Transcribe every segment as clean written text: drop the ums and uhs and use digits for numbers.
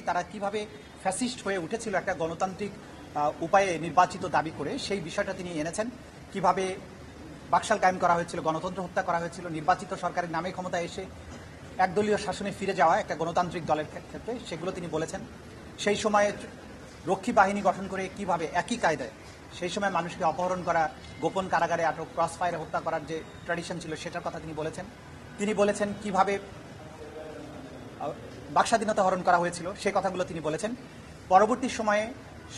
তারা কিভাবে ফ্যাসিস্ট হয়ে উঠেছিল একটা গণতান্ত্রিক উপায়ে নির্বাচিত দাবি করে সেই বিষয়টা তিনি এনেছেন। কিভাবে বাকশাল কায়েম করা হয়েছিল, গণতন্ত্র হত্যা করা হয়েছিল, নির্বাচিত সরকারের নামে ক্ষমতায় এসে একদলীয় শাসনে ফিরে যাওয়া একটা গণতান্ত্রিক দলের ক্ষেত্রে সেগুলো তিনি বলেছেন। সেই সময়ে রক্ষী বাহিনী গঠন করে কিভাবে একই কায়দায় সেই সময় মানুষকে অপহরণ করা, গোপন কারাগারে আটক, ক্রস ফায়ারে হত্যা করার যে ট্র্যাডিশন ছিল সেটার কথা তিনি বলেছেন। তিনি বলেছেন কিভাবে বাকস্বাধীনতা হরণ করা হয়েছিল সেই কথাগুলো তিনি বলেছেন। পরবর্তী সময়ে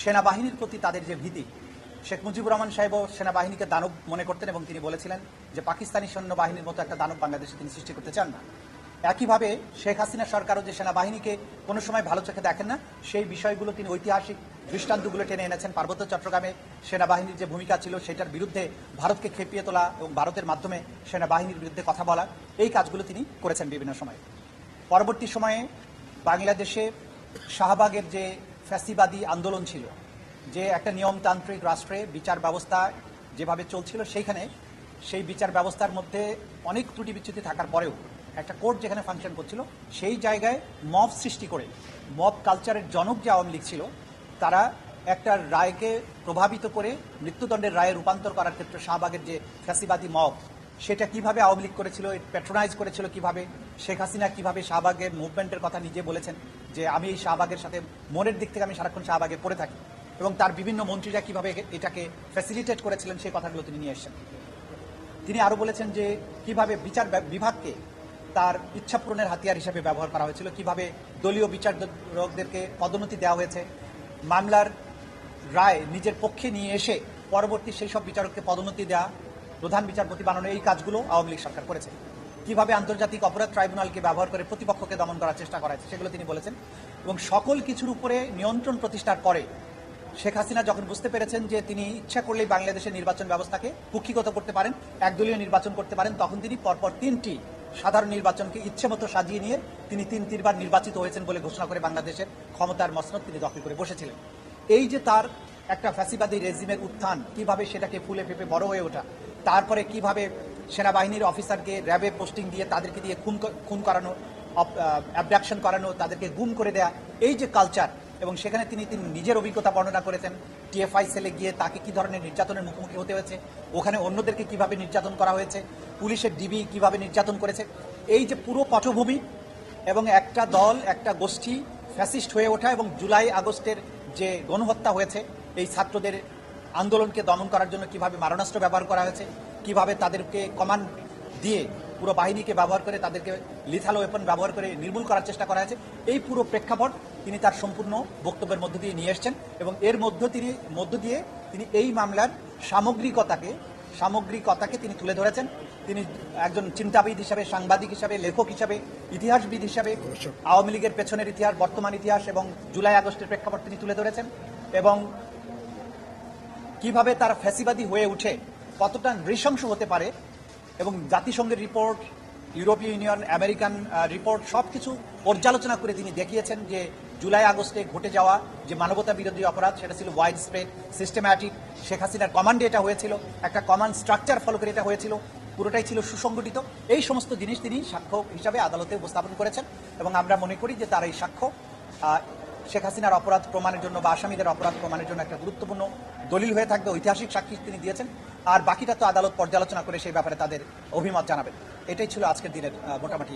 সেনাবাহিনীর প্রতি তাদের যে ভীতি, শেখ মুজিবুর রহমান সাহেবও সেনাবাহিনীকে দানব মনে করতেন এবং তিনি বলেছিলেন যে পাকিস্তানি সৈন্যবাহিনীর মতো একটা দানব বাংলাদেশে তিনি সৃষ্টি করতে চান না। একইভাবে শেখ হাসিনা সরকারও যে সেনাবাহিনীকে কোনো সময় ভালো চোখে দেখেন না, সেই বিষয়গুলো তিনি ঐতিহাসিক দৃষ্টান্তগুলো টেনে এনেছেন। পার্বত্য চট্টগ্রামে সেনাবাহিনীর যে ভূমিকা ছিল সেটার বিরুদ্ধে ভারতকে খেপিয়ে তোলা এবং ভারতের মাধ্যমে সেনাবাহিনীর বিরুদ্ধে কথা বলা, এই কাজগুলো তিনি করেছেন বিভিন্ন সময়ে। পরবর্তী সময়ে বাংলাদেশে শাহবাগের যে ফ্যাসিবাদী আন্দোলন ছিল, যে একটা নিয়মতান্ত্রিক রাষ্ট্রে বিচার ব্যবস্থা যেভাবে চলছিল, সেইখানে সেই বিচার ব্যবস্থার মধ্যে অনেক ত্রুটি বিচ্যুতি থাকার পরেও একটা কোর্ট যেখানে ফাংশন করছিল, সেই জায়গায় মব সৃষ্টি করে মব কালচারের জনক যে আওয়ামী লীগ ছিল, তারা একটা রায়কে প্রভাবিত করে মৃত্যুদণ্ডের রায়ে রূপান্তর করার ক্ষেত্রে শাহবাগের যে ফ্যাসিবাদী মব, সেটা কিভাবে আওয়ামী লীগ করেছিল, প্যাট্রোনাইজ করেছিল কিভাবে, শেখ হাসিনা কিভাবে শাহবাগের মুভমেন্টের কথা নিজে বলেছেন যে আমি এই শাহবাগের সাথে মনের দিক থেকে আমি সারাক্ষণ শাহবাগে পড়ে থাকি, এবং তার বিভিন্ন মন্ত্রীরা কিভাবে এটাকে ফ্যাসিলিটেট করেছিলেন সেই কথাগুলো তিনি নিয়ে এসেছেন। তিনি আরও বলেছেন যে কিভাবে বিচার বিভাগকে তার ইচ্ছাপূরণের হাতিয়ার হিসেবে ব্যবহার করা হয়েছিল, কিভাবে দলীয় বিচারকদেরকে পদোন্নতি দেওয়া হয়েছে, মামলার রায় নিজের পক্ষে নিয়ে এসে পরবর্তী সেই সব বিচারককে পদোন্নতি দেওয়া, প্রধান বিচারপতি বানানো, এই কাজগুলো আওয়ামী লীগ সরকার করেছে। কিভাবে আন্তর্জাতিক অপরাধ ট্রাইব্যুনালকে ব্যবহার করে প্রতিপক্ষকে দমন করার চেষ্টা করা হয়েছে সেগুলো তিনি বলেছেন। এবং সকল কিছুর উপরে নিয়ন্ত্রণ প্রতিষ্ঠার পরে শেখ হাসিনা যখন বুঝতে পেরেছেন যে তিনি ইচ্ছা করলেই বাংলাদেশের নির্বাচন ব্যবস্থাকে কুক্ষিগত করতে পারেন, একদলীয় নির্বাচন করতে পারেন, তখন তিনি পরপর 3টি সাধারণ নির্বাচনকে ইচ্ছে মতো সাজিয়ে নিয়ে তিনি 3বার নির্বাচিত হয়েছেন বলে ঘোষণা করে বাংলাদেশের ক্ষমতার মসনদ তিনি দখল করে বসেছিলেন। এই যে তার একটা ফ্যাসিবাদী রেজিমের উত্থান, কিভাবে সেটাকে ফুলে ফেপে বড় হয়ে ওঠা, তারপরে কিভাবে সেনাবাহিনীর অফিসারকে র্যাবে পোস্টিং দিয়ে তাদেরকে দিয়ে খুন করানো, অ্যাবডাকশন করানো, তাদেরকে গুম করে দেয়া, এই যে কালচার, এবং সেখানে তিনি নিজের অভিজ্ঞতা বর্ণনা করেছেন। টিএফআই সেলে গিয়ে তাকে কি ধরনের নির্যাতনের মুখোমুখি হতে হয়েছে, ওখানে অন্যদেরকে কিভাবে নির্যাতন করা হয়েছে, পুলিশের ডিবি কিভাবে নির্যাতন করেছে, এই যে পুরো পটভূমি এবং একটা দল, একটা গোষ্ঠী ফ্যাসিস্ট হয়ে ওঠা, এবং জুলাই আগস্টের যে গণহত্যা হয়েছে, এই ছাত্রদের আন্দোলনকে দমন করার জন্য কিভাবে মারণাস্ত্র ব্যবহার করা হয়েছে, কিভাবে তাদেরকে কমান্ড দিয়ে পুরো বাহিনীকে ব্যবহার করে তাদেরকে লিথাল ওয়েপন ব্যবহার করে নির্মূল করার চেষ্টা করা হয়েছে, এই পুরো প্রেক্ষাপট তিনি তার সম্পূর্ণ বক্তব্যের মধ্য দিয়ে নিয়ে এসছেন। এবং এর মধ্য দিয়ে তিনি এই মামলার সামগ্রিকতাকে তিনি তুলে ধরেছেন। তিনি একজন চিন্তাবিদ হিসাবে, সাংবাদিক হিসাবে, লেখক হিসাবে, ইতিহাসবিদ হিসাবে আওয়ামী লীগের পেছনের ইতিহাস, বর্তমান ইতিহাস এবং জুলাই আগস্টের প্রেক্ষাপট তিনি তুলে ধরেছেন, এবং কিভাবে তারা ফ্যাসিবাদী হয়ে উঠে কতটা নৃশংস হতে পারে, এবং জাতিসংঘের রিপোর্ট, ইউরোপীয় ইউনিয়ন, আমেরিকান রিপোর্ট সবকিছু পর্যালোচনা করে তিনি দেখিয়েছেন যে জুলাই আগস্টে ঘটে যাওয়া যে মানবতা বিরোধী অপরাধ, সেটা ছিল ওয়াইড স্প্রেড, সিস্টেম্যাটিক। শেখ হাসিনার কমান্ডে এটা হয়েছিল, একটা কমান্ড স্ট্রাকচার ফলো করে এটা হয়েছিল, পুরোটাই ছিল সুসংগঠিত। এই সমস্ত জিনিস তিনি সাক্ষ্য হিসাবে আদালতে উপস্থাপন করেছেন, এবং আমরা মনে করি যে তার এই সাক্ষ্য শেখ হাসিনার অপরাধ প্রমাণের জন্য বা আসামিদের অপরাধ প্রমাণের জন্য একটা গুরুত্বপূর্ণ দলিল হয়ে থাকবে, ঐতিহাসিক সাক্ষী তিনি দিয়েছেন। আর বাকিটা তো আদালত পর্যালোচনা করে সেই ব্যাপারে তাদের অভিমত জানাবেন। এটাই ছিল আজকের দিনের মোটামুটি